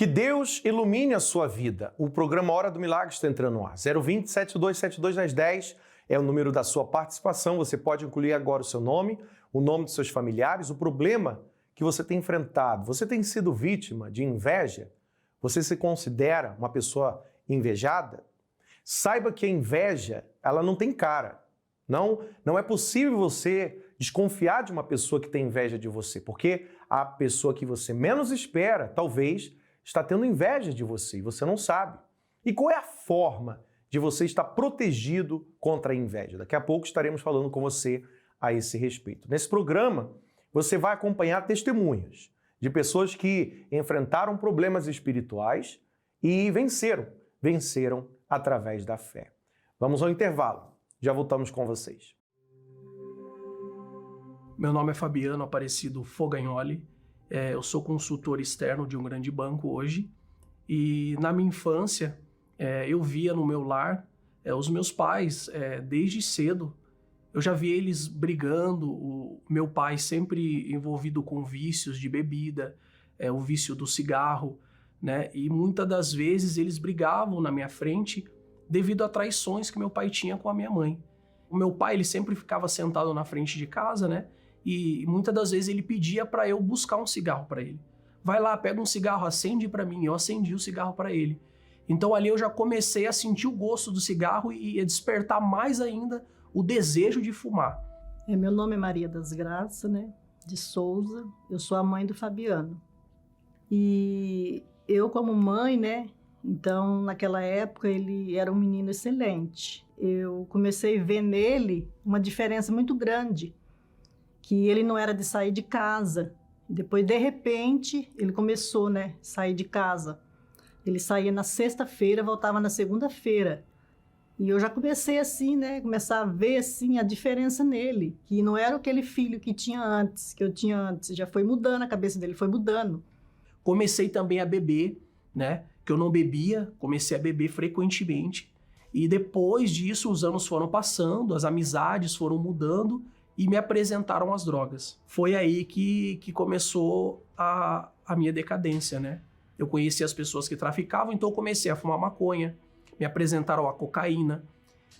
Que Deus ilumine a sua vida. O programa Hora do Milagre está entrando no ar. 020 7272 10 é o número da sua participação. Você pode incluir agora o seu nome, o nome dos seus familiares, o problema que você tem enfrentado. Você tem sido vítima de inveja? Você se considera uma pessoa invejada? Saiba que a inveja, ela não tem cara. Não é possível você desconfiar de uma pessoa que tem inveja de você, porque a pessoa que você menos espera, talvez, está tendo inveja de você e você não sabe. E qual é a forma de você estar protegido contra a inveja? Daqui a pouco estaremos falando com você a esse respeito. Nesse programa, você vai acompanhar testemunhas de pessoas que enfrentaram problemas espirituais e venceram através da fé. Vamos ao intervalo. Já voltamos com vocês. Meu nome é Fabiano Aparecido Fogagnoli. Eu sou consultor externo de um grande banco hoje e na minha infância eu via no meu lar os meus pais desde cedo. Eu já vi eles brigando, o meu pai sempre envolvido com vícios de bebida, o vício do cigarro, né? E muitas das vezes eles brigavam na minha frente devido a traições que meu pai tinha com a minha mãe. O meu pai ele sempre ficava sentado na frente de casa, né? E muitas das vezes ele pedia para eu buscar um cigarro para ele. Vai lá, pega um cigarro, acende para mim. Eu acendi o cigarro para ele. Então ali eu já comecei a sentir o gosto do cigarro e a despertar mais ainda o desejo de fumar. Meu nome é Maria das Graças, né, de Souza. Eu sou a mãe do Fabiano. E eu como mãe, né, então naquela época ele era um menino excelente. Eu comecei a ver nele uma diferença muito grande, que ele não era de sair de casa. Depois, de repente, ele começou, né, sair de casa. Ele saía na sexta-feira, voltava na segunda-feira. E eu já comecei assim, né, começar a ver assim a diferença nele, que não era aquele filho que eu tinha antes, já foi mudando, a cabeça dele foi mudando. Comecei também a beber, né, que eu não bebia, comecei a beber frequentemente. E depois disso, os anos foram passando, as amizades foram mudando, e me apresentaram as drogas. Foi aí que começou a minha decadência, né? Eu conheci as pessoas que traficavam, então eu comecei a fumar maconha, me apresentaram a cocaína.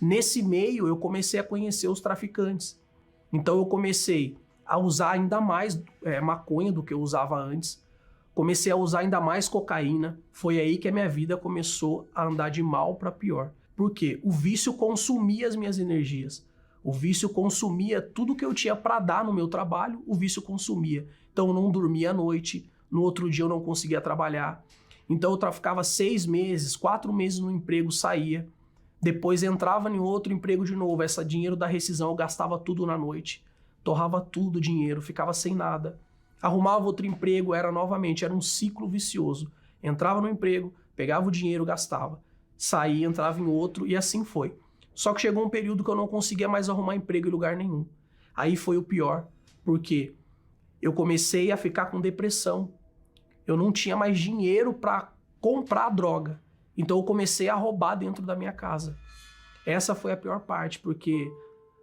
Nesse meio, eu comecei a conhecer os traficantes. Então eu comecei a usar ainda mais maconha do que eu usava antes. Comecei a usar ainda mais cocaína. Foi aí que a minha vida começou a andar de mal para pior. Por quê? O vício consumia as minhas energias. O vício consumia tudo que eu tinha para dar no meu trabalho, o vício consumia. Então eu não dormia à noite, no outro dia eu não conseguia trabalhar. Então eu ficava 6 meses, 4 meses no emprego, saía. Depois entrava em outro emprego de novo. Esse dinheiro da rescisão eu gastava tudo na noite. Torrava tudo o dinheiro, ficava sem nada. Arrumava outro emprego, era um ciclo vicioso. Entrava no emprego, pegava o dinheiro, gastava. Saía, entrava em outro e assim foi. Só que chegou um período que eu não conseguia mais arrumar emprego em lugar nenhum. Aí foi o pior, porque eu comecei a ficar com depressão. Eu não tinha mais dinheiro para comprar droga. Então eu comecei a roubar dentro da minha casa. Essa foi a pior parte, porque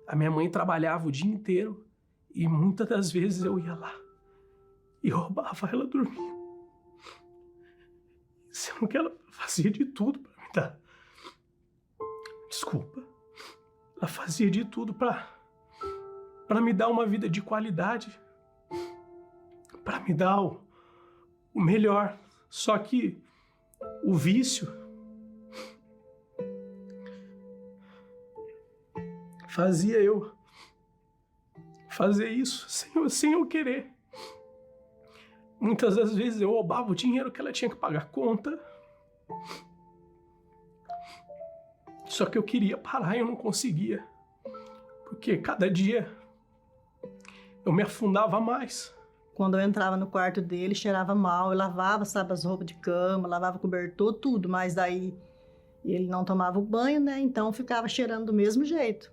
a minha mãe trabalhava o dia inteiro e muitas das vezes eu ia lá e roubava ela dormindo. Sendo que ela fazia de tudo para me dar. Desculpa. Ela fazia de tudo para me dar uma vida de qualidade, para me dar o melhor. Só que o vício fazia eu fazer isso sem eu querer. Muitas das vezes eu roubava o dinheiro que ela tinha que pagar conta. Só que eu queria parar e eu não conseguia. Porque cada dia eu me afundava mais. Quando eu entrava no quarto dele, cheirava mal. Eu lavava, sabe, as roupas de cama, lavava cobertor, tudo. Mas daí ele não tomava o banho, né? Então ficava cheirando do mesmo jeito.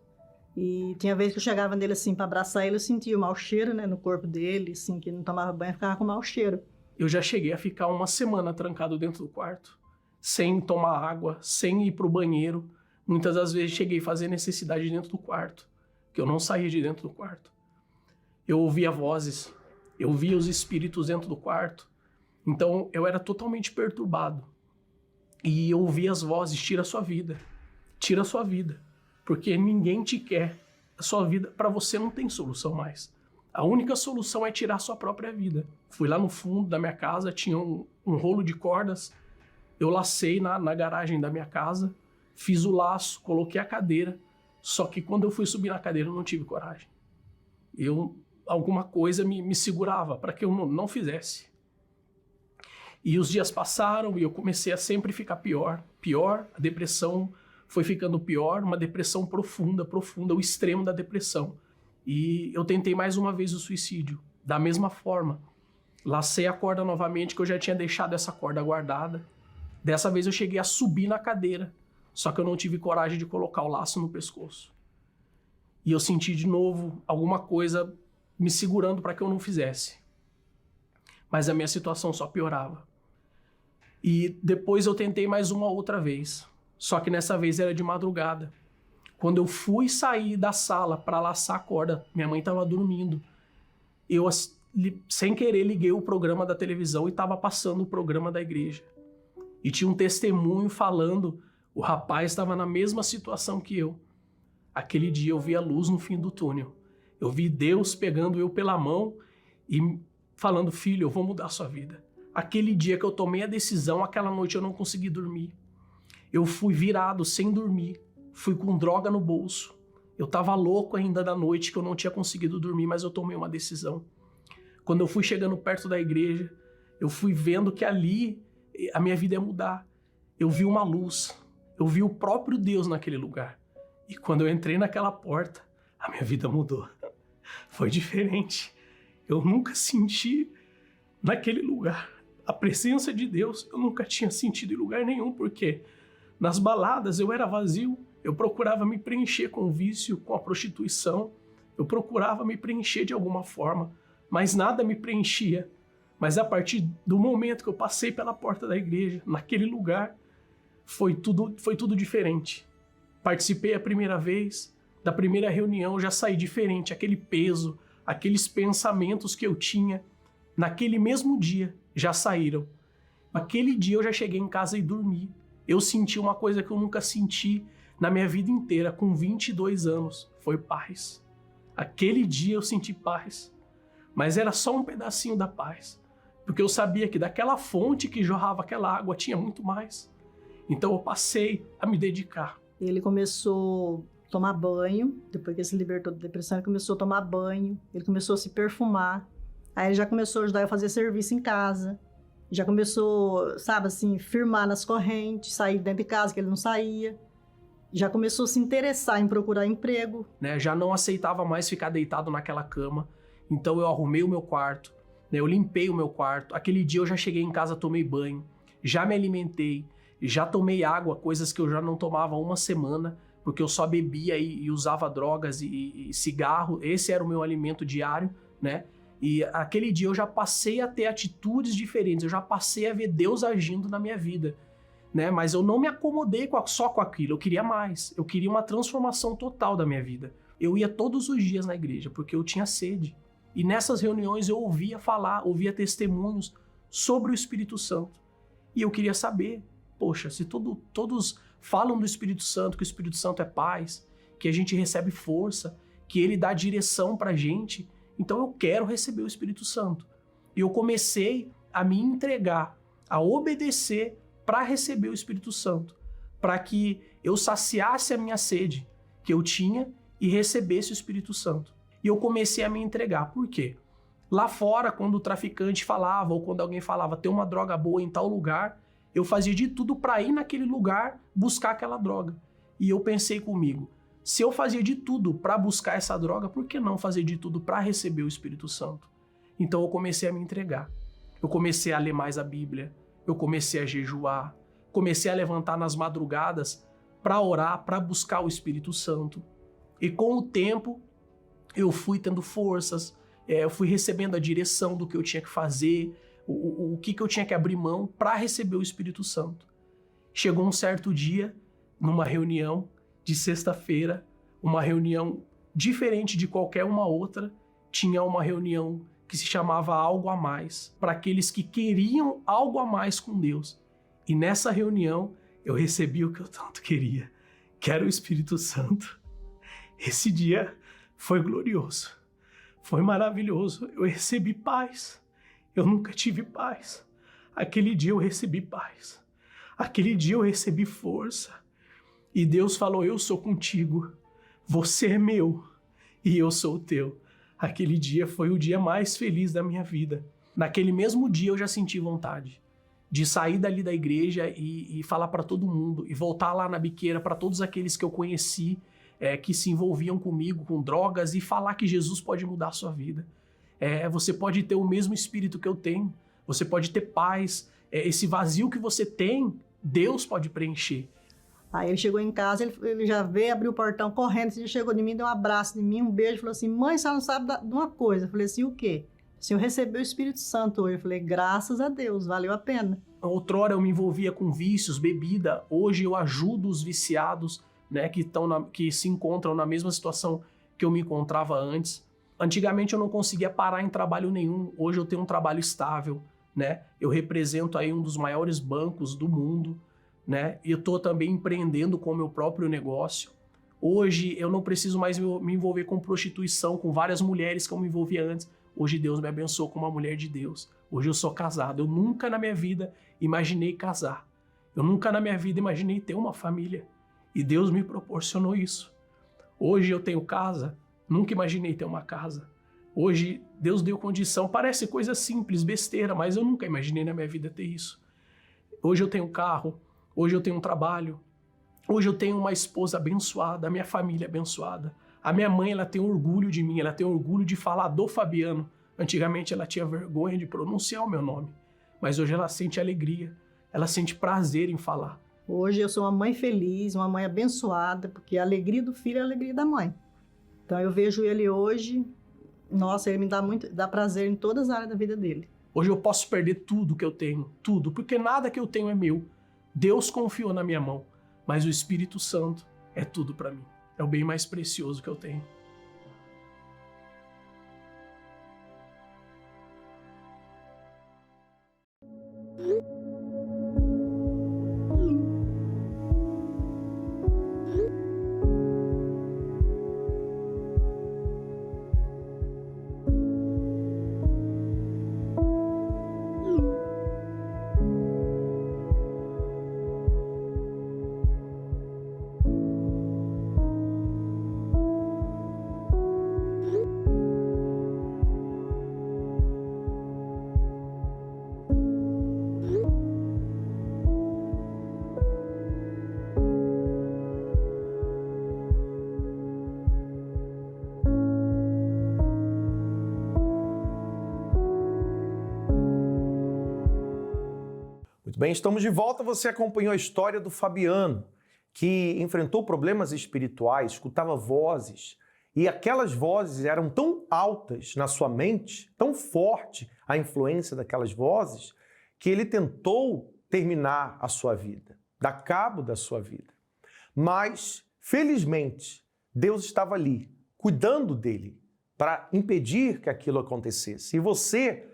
E tinha vez que eu chegava nele assim para abraçar ele, eu sentia o mau cheiro, né, no corpo dele, assim, que ele não tomava banho, ficava com mau cheiro. Eu já cheguei a ficar uma semana trancado dentro do quarto, sem tomar água, sem ir pro banheiro. Muitas das vezes cheguei a fazer necessidade dentro do quarto, que eu não saía de dentro do quarto. Eu ouvia vozes, eu via os espíritos dentro do quarto. Então, eu era totalmente perturbado. E eu ouvia as vozes, tira a sua vida, porque ninguém te quer. A sua vida, para você não tem solução mais. A única solução é tirar a sua própria vida. Fui lá no fundo da minha casa, tinha um rolo de cordas, eu lacei na garagem da minha casa, fiz o laço, coloquei a cadeira, só que quando eu fui subir na cadeira eu não tive coragem. Alguma coisa me segurava para que eu não fizesse. E os dias passaram e eu comecei a sempre ficar pior, a depressão foi ficando pior, uma depressão profunda, o extremo da depressão. E eu tentei mais uma vez o suicídio, da mesma forma. Lacei a corda novamente, que eu já tinha deixado essa corda guardada. Dessa vez eu cheguei a subir na cadeira, só que eu não tive coragem de colocar o laço no pescoço. E eu senti de novo alguma coisa me segurando para que eu não fizesse. Mas a minha situação só piorava. E depois eu tentei mais uma outra vez, só que nessa vez era de madrugada. Quando eu fui sair da sala para laçar a corda, minha mãe estava dormindo. Eu, sem querer, liguei o programa da televisão e estava passando o programa da igreja. E tinha um testemunho falando, o rapaz estava na mesma situação que eu. Aquele dia eu vi a luz no fim do túnel. Eu vi Deus pegando eu pela mão e falando, filho, eu vou mudar a sua vida. Aquele dia que eu tomei a decisão, aquela noite eu não consegui dormir. Eu fui virado sem dormir, fui com droga no bolso. Eu estava louco ainda da noite que eu não tinha conseguido dormir, mas eu tomei uma decisão. Quando eu fui chegando perto da igreja, eu fui vendo que ali a minha vida ia mudar. Eu vi uma luz, eu vi o próprio Deus naquele lugar. E quando eu entrei naquela porta, a minha vida mudou. Foi diferente. Eu nunca senti naquele lugar a presença de Deus. Eu nunca tinha sentido em lugar nenhum, porque nas baladas eu era vazio. Eu procurava me preencher com o vício, com a prostituição. Eu procurava me preencher de alguma forma, mas nada me preenchia. Mas a partir do momento que eu passei pela porta da igreja, naquele lugar, foi tudo diferente. Participei a primeira vez, da primeira reunião já saí diferente. Aquele peso, aqueles pensamentos que eu tinha, naquele mesmo dia, já saíram. Naquele dia eu já cheguei em casa e dormi. Eu senti uma coisa que eu nunca senti na minha vida inteira, com 22 anos. Foi paz. Aquele dia eu senti paz. Mas era só um pedacinho da paz. Porque eu sabia que daquela fonte que jorrava aquela água tinha muito mais. Então eu passei a me dedicar. Ele começou a tomar banho, depois que ele se libertou da depressão, ele começou a tomar banho, ele começou a se perfumar. Aí ele já começou a ajudar eu a fazer serviço em casa. Já começou, sabe assim, firmar nas correntes, sair dentro de casa, que ele não saía. Já começou a se interessar em procurar emprego. Já não aceitava mais ficar deitado naquela cama. Então eu arrumei o meu quarto, eu limpei o meu quarto. Aquele dia eu já cheguei em casa, tomei banho, já me alimentei, já tomei água, coisas que eu já não tomava há uma semana, porque eu só bebia e usava drogas e cigarro. Esse era o meu alimento diário, né? E aquele dia eu já passei a ter atitudes diferentes, eu já passei a ver Deus agindo na minha vida, né? Mas eu não me acomodei só com aquilo, eu queria mais, eu queria uma transformação total da minha vida. Eu ia todos os dias na igreja, porque eu tinha sede. E nessas reuniões eu ouvia falar, ouvia testemunhos sobre o Espírito Santo. E eu queria saber, poxa, se todos falam do Espírito Santo, que o Espírito Santo é paz, que a gente recebe força, que ele dá direção pra gente, então eu quero receber o Espírito Santo. E eu comecei a me entregar, a obedecer para receber o Espírito Santo, para que eu saciasse a minha sede que eu tinha e recebesse o Espírito Santo. E eu comecei a me entregar. Por quê? Lá fora, quando o traficante falava ou quando alguém falava tem uma droga boa em tal lugar, eu fazia de tudo para ir naquele lugar buscar aquela droga. E eu pensei comigo, se eu fazia de tudo para buscar essa droga, por que não fazer de tudo para receber o Espírito Santo? Então eu comecei a me entregar. Eu comecei a ler mais a Bíblia, eu comecei a jejuar, comecei a levantar nas madrugadas para orar, para buscar o Espírito Santo. E com o tempo, eu fui tendo forças, eu fui recebendo a direção do que eu tinha que fazer, o que eu tinha que abrir mão para receber o Espírito Santo. Chegou um certo dia, numa reunião de sexta-feira, uma reunião diferente de qualquer uma outra, tinha uma reunião que se chamava Algo a Mais, para aqueles que queriam algo a mais com Deus. E nessa reunião eu recebi o que eu tanto queria, que era o Espírito Santo. Esse dia foi glorioso, foi maravilhoso. Eu recebi paz. Eu nunca tive paz. Aquele dia eu recebi paz. Aquele dia eu recebi força. E Deus falou: eu sou contigo. Você é meu e eu sou o teu. Aquele dia foi o dia mais feliz da minha vida. Naquele mesmo dia eu já senti vontade de sair dali da igreja e falar para todo mundo, e voltar lá na biqueira para todos aqueles que eu conheci, que se envolviam comigo com drogas, e falar que Jesus pode mudar a sua vida. Você pode ter o mesmo espírito que eu tenho, você pode ter paz, esse vazio que você tem, Deus pode preencher. Aí ele chegou em casa, ele já veio, abriu o portão correndo, ele chegou de mim, deu um abraço em mim, um beijo, falou assim: mãe, você não sabe de uma coisa. Eu falei assim: o quê? O senhor recebeu o Espírito Santo hoje. Eu falei: graças a Deus, valeu a pena. Outrora eu me envolvia com vícios, bebida. Hoje eu ajudo os viciados, né, que se encontram na mesma situação que eu me encontrava antes. Antigamente eu não conseguia parar em trabalho nenhum. Hoje eu tenho um trabalho estável, né? Eu represento aí um dos maiores bancos do mundo, né? E eu estou também empreendendo com o meu próprio negócio. Hoje eu não preciso mais me envolver com prostituição, com várias mulheres que eu me envolvia antes. Hoje Deus me abençoou com uma mulher de Deus. Hoje eu sou casado. Eu nunca na minha vida imaginei casar. Eu nunca na minha vida imaginei ter uma família. E Deus me proporcionou isso. Hoje eu tenho casa. Nunca imaginei ter uma casa. Hoje Deus deu condição. Parece coisa simples, besteira, mas eu nunca imaginei na minha vida ter isso. Hoje eu tenho carro. Hoje eu tenho um trabalho. Hoje eu tenho uma esposa abençoada, a minha família abençoada. A minha mãe, ela tem orgulho de mim, ela tem orgulho de falar do Fabiano. Antigamente ela tinha vergonha de pronunciar o meu nome, mas hoje ela sente alegria, ela sente prazer em falar. Hoje eu sou uma mãe feliz, uma mãe abençoada, porque a alegria do filho é a alegria da mãe. Então eu vejo ele hoje, nossa, ele me dá prazer em todas as áreas da vida dele. Hoje eu posso perder tudo que eu tenho, tudo, porque nada que eu tenho é meu. Deus confiou na minha mão, mas o Espírito Santo é tudo para mim. É o bem mais precioso que eu tenho. Muito bem, estamos de volta. Você acompanhou a história do Fabiano, que enfrentou problemas espirituais, escutava vozes, e aquelas vozes eram tão altas na sua mente, tão forte a influência daquelas vozes, que ele tentou terminar a sua vida, dar cabo da sua vida. Mas, felizmente, Deus estava ali, cuidando dele, para impedir que aquilo acontecesse. E você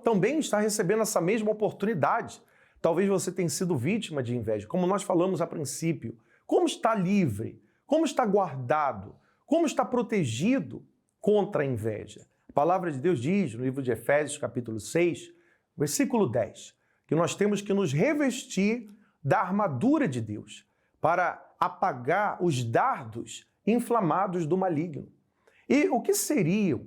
também está recebendo essa mesma oportunidade. Talvez você tenha sido vítima de inveja, como nós falamos a princípio. Como está livre? Como está guardado? Como está protegido contra a inveja? A palavra de Deus diz no livro de Efésios, capítulo 6, versículo 10, que nós temos que nos revestir da armadura de Deus para apagar os dardos inflamados do maligno. E o que seria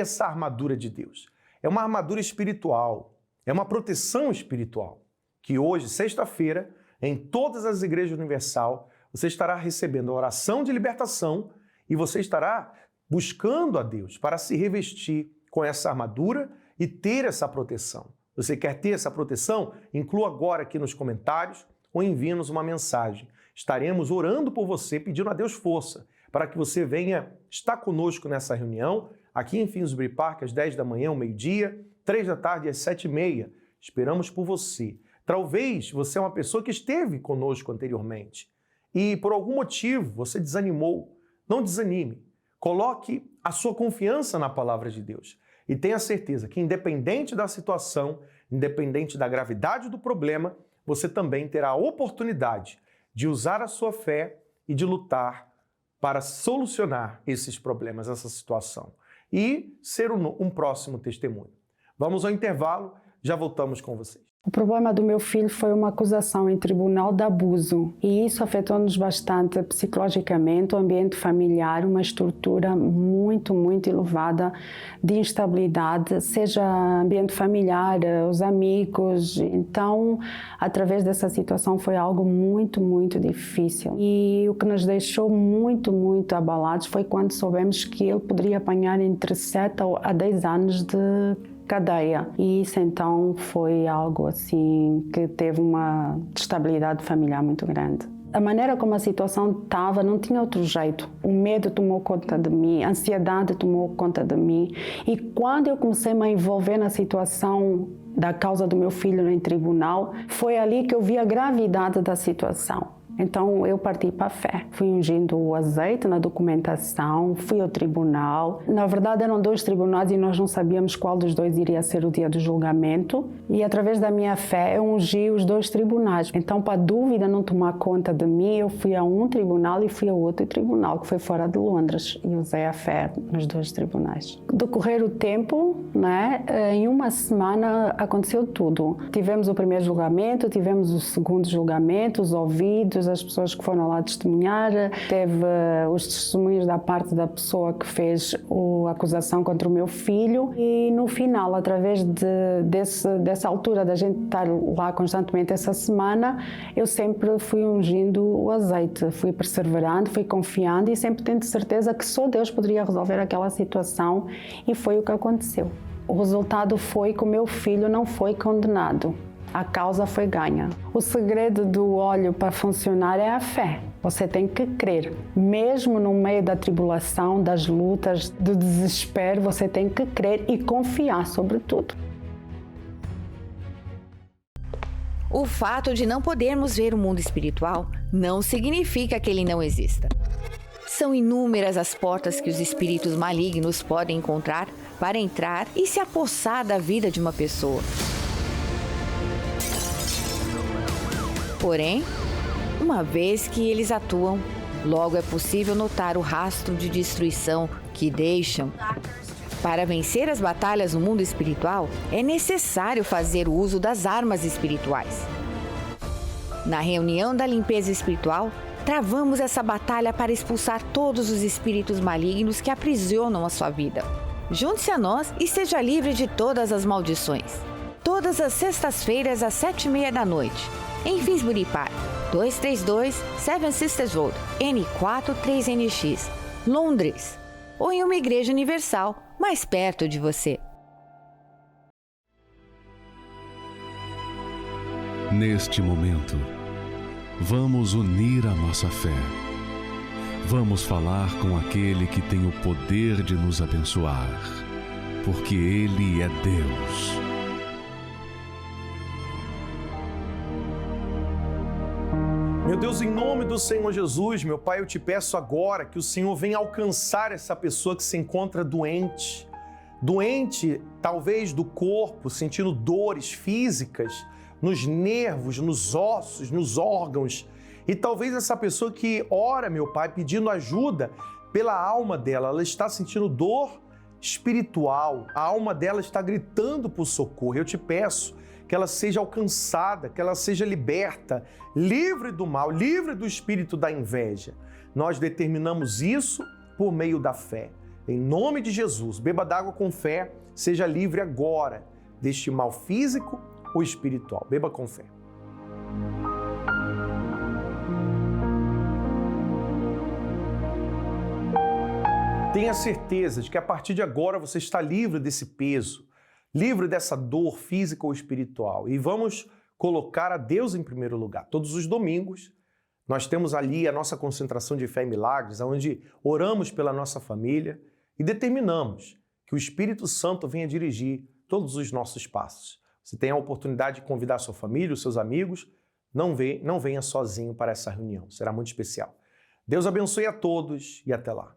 essa armadura de Deus? É uma armadura espiritual, é uma proteção espiritual, que hoje, sexta-feira, em todas as igrejas universal, você estará recebendo a oração de libertação e você estará buscando a Deus para se revestir com essa armadura e ter essa proteção. Você quer ter essa proteção? Inclua agora aqui nos comentários ou envie-nos uma mensagem. Estaremos orando por você, pedindo a Deus força, para que você venha estar conosco nessa reunião, aqui em Finsbury Park, às 10 da manhã, ao meio-dia, 3 da tarde, às 7h30. Esperamos por você. Talvez você é uma pessoa que esteve conosco anteriormente e, por algum motivo, você desanimou. Não desanime. Coloque a sua confiança na palavra de Deus e tenha certeza que independente da situação, independente da gravidade do problema, você também terá a oportunidade de usar a sua fé e de lutar para solucionar esses problemas, essa situação, e ser um próximo testemunho. Vamos ao intervalo, já voltamos com vocês. O problema do meu filho foi uma acusação em tribunal de abuso e isso afetou-nos bastante psicologicamente, o ambiente familiar, uma estrutura muito elevada de instabilidade, seja ambiente familiar, os amigos. Então, através dessa situação foi algo muito difícil. E o que nos deixou muito abalados foi quando soubemos que ele poderia apanhar entre 7 a 10 anos de cadeia. E isso então foi algo assim que teve uma estabilidade familiar muito grande. A maneira como a situação estava não tinha outro jeito. O medo tomou conta de mim, a ansiedade tomou conta de mim. E quando eu comecei a me envolver na situação da causa do meu filho em tribunal, foi ali que eu vi a gravidade da situação. Então eu parti para a fé. Fui ungindo o azeite na documentação, fui ao tribunal. Na verdade eram 2 tribunais e nós não sabíamos qual dos 2 iria ser o dia do julgamento. E através da minha fé eu ungi os 2 tribunais. Então, para a dúvida não tomar conta de mim, eu fui a um tribunal e fui a outro tribunal, que foi fora de Londres. E usei a fé nos 2 tribunais. Decorrer o tempo, né, em uma semana aconteceu tudo. Tivemos o primeiro julgamento, tivemos o segundo julgamento, os ouvidos, as pessoas que foram lá testemunhar, teve os testemunhos da parte da pessoa que fez a acusação contra o meu filho e no final, através dessa altura da gente estar lá constantemente essa semana, eu sempre fui ungindo o azeite, fui perseverando, fui confiando e sempre tendo certeza que só Deus poderia resolver aquela situação e foi o que aconteceu. O resultado foi que o meu filho não foi condenado. A causa foi ganha. O segredo do óleo para funcionar é a fé. Você tem que crer. Mesmo no meio da tribulação, das lutas, do desespero, você tem que crer e confiar sobretudo. O fato de não podermos ver o mundo espiritual não significa que ele não exista. São inúmeras as portas que os espíritos malignos podem encontrar para entrar e se apossar da vida de uma pessoa. Porém, uma vez que eles atuam, logo é possível notar o rastro de destruição que deixam. Para vencer as batalhas no mundo espiritual, é necessário fazer o uso das armas espirituais. Na reunião da limpeza espiritual, travamos essa batalha para expulsar todos os espíritos malignos que aprisionam a sua vida. Junte-se a nós e seja livre de todas as maldições. Todas as sextas-feiras às 7h30 da noite. Em Finsbury Park, 232 Seven Sisters Road, N4 3NX, Londres, ou em uma igreja universal mais perto de você. Neste momento, vamos unir a nossa fé. Vamos falar com aquele que tem o poder de nos abençoar, porque Ele é Deus. Meu Deus, em nome do Senhor Jesus, meu Pai, eu te peço agora que o Senhor venha alcançar essa pessoa que se encontra doente. Doente, talvez, do corpo, sentindo dores físicas, nos nervos, nos ossos, nos órgãos. E talvez essa pessoa que ora, meu Pai, pedindo ajuda pela alma dela, ela está sentindo dor espiritual, a alma dela está gritando por socorro. Eu te peço que ela seja alcançada, que ela seja liberta, livre do mal, livre do espírito da inveja. Nós determinamos isso por meio da fé. Em nome de Jesus, beba d'água com fé, seja livre agora deste mal físico ou espiritual. Beba com fé. Tenha certeza de que a partir de agora você está livre desse peso, livre dessa dor física ou espiritual. E vamos colocar a Deus em primeiro lugar. Todos os domingos, nós temos ali a nossa concentração de fé e milagres, onde oramos pela nossa família e determinamos que o Espírito Santo venha dirigir todos os nossos passos. Você tem a oportunidade de convidar a sua família, os seus amigos, não venha sozinho para essa reunião, será muito especial. Deus abençoe a todos e até lá.